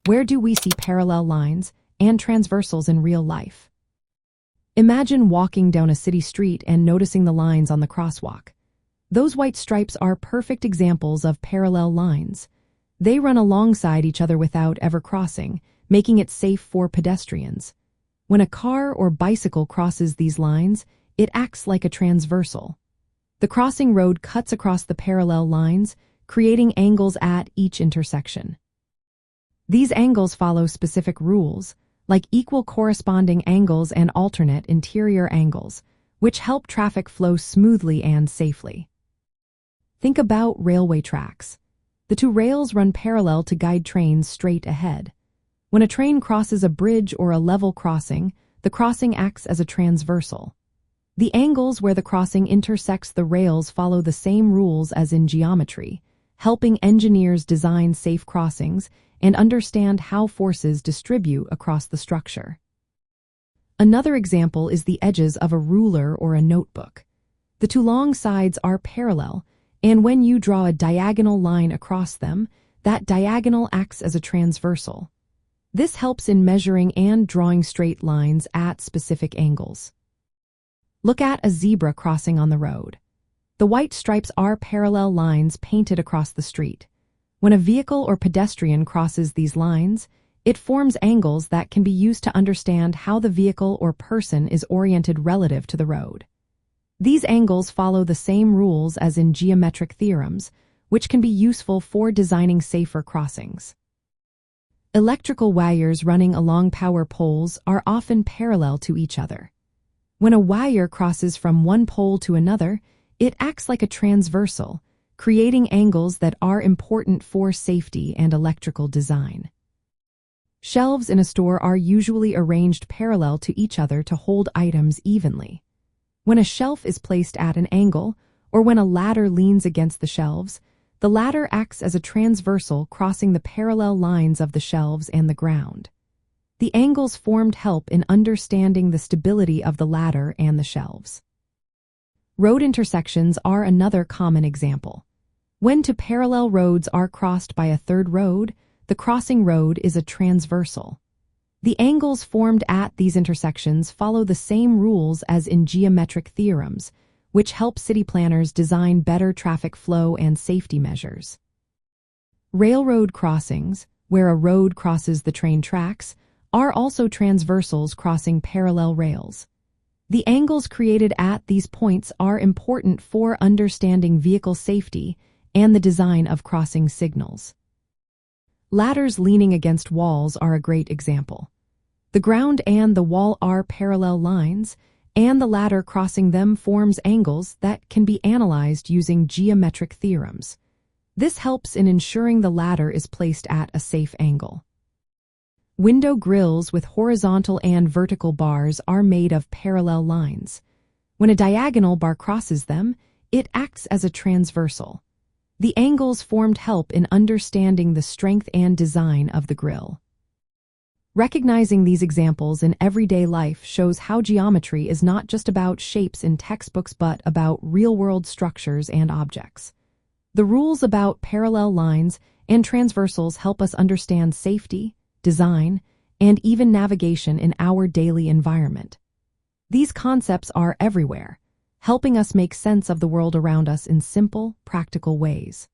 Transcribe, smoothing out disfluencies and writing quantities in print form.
Where do we see parallel lines and transversals in real life? Imagine walking down a city street and noticing the lines on the crosswalk. Those white stripes are perfect examples of parallel lines. They run alongside each other without ever crossing, making it safe for pedestrians. When a car or bicycle crosses these lines, it acts like a transversal. The crossing road cuts across the parallel lines, creating angles at each intersection. These angles follow specific rules, like equal corresponding angles and alternate interior angles, which help traffic flow smoothly and safely. Think about railway tracks. The two rails run parallel to guide trains straight ahead. When a train crosses a bridge or a level crossing, the crossing acts as a transversal. The angles where the crossing intersects the rails follow the same rules as in geometry, helping engineers design safe crossings and understand how forces distribute across the structure. Another example is the edges of a ruler or a notebook. The two long sides are parallel, and when you draw a diagonal line across them, that diagonal acts as a transversal. This helps in measuring and drawing straight lines at specific angles. Look at a zebra crossing on the road. The white stripes are parallel lines painted across the street. When a vehicle or pedestrian crosses these lines, it forms angles that can be used to understand how the vehicle or person is oriented relative to the road. These angles follow the same rules as in geometric theorems, which can be useful for designing safer crossings. Electrical wires running along power poles are often parallel to each other. When a wire crosses from one pole to another, it acts like a transversal, creating angles that are important for safety and electrical design. Shelves in a store are usually arranged parallel to each other to hold items evenly. When a shelf is placed at an angle, or when a ladder leans against the shelves, the ladder acts as a transversal crossing the parallel lines of the shelves and the ground. The angles formed help in understanding the stability of the ladder and the shelves. Road intersections are another common example. When two parallel roads are crossed by a third road, the crossing road is a transversal. The angles formed at these intersections follow the same rules as in geometric theorems, which help city planners design better traffic flow and safety measures. Railroad crossings, where a road crosses the train tracks, are also transversals crossing parallel rails. The angles created at these points are important for understanding vehicle safety and the design of crossing signals. Ladders leaning against walls are a great example. The ground and the wall are parallel lines, and the ladder crossing them forms angles that can be analyzed using geometric theorems. This helps in ensuring the ladder is placed at a safe angle. Window grills with horizontal and vertical bars are made of parallel lines. When a diagonal bar crosses them, it acts as a transversal. The angles formed help in understanding the strength and design of the grill. Recognizing these examples in everyday life shows how geometry is not just about shapes in textbooks but about real-world structures and objects. The rules about parallel lines and transversals help us understand safety, design, and even navigation in our daily environment. These concepts are everywhere, helping us make sense of the world around us in simple, practical ways.